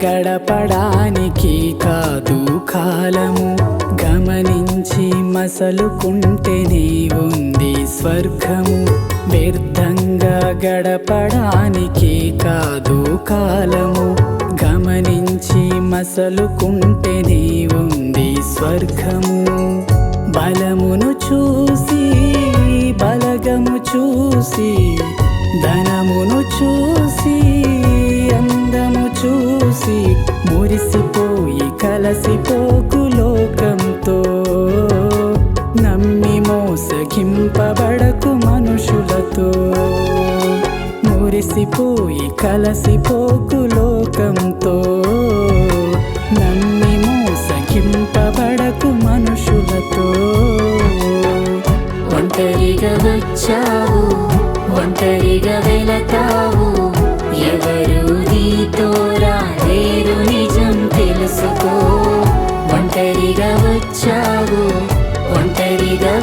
గడపడానికి కాదు కాలము, గమనించి మసలుకుంటేనే ఉంది స్వర్గము. వ్యర్థంగా గడపడానికి కాదు కాలము, గమనించి మసలుకుంటేనే ఉంది స్వర్గము. బలమును చూసి బలగము చూసి, ధనమును చూసి అందము చూసి, మురిసిపోయి కలసిపోకు లోకంతో. నమ్మి మోసగింపబడకు మనుషులతో, మురిసిపోయి కలసిపోకు లోకంతో. నమ్మి మోసగింపబడకు మనుషులతో. ఒంటరిగా వచ్చావు, ఒంటరిగా వెళతావు, ఎవరు నీతో రాలేరు నిజం తెలుసుకో. ఒంటరిగా వచ్చావు, ఒంటరిగా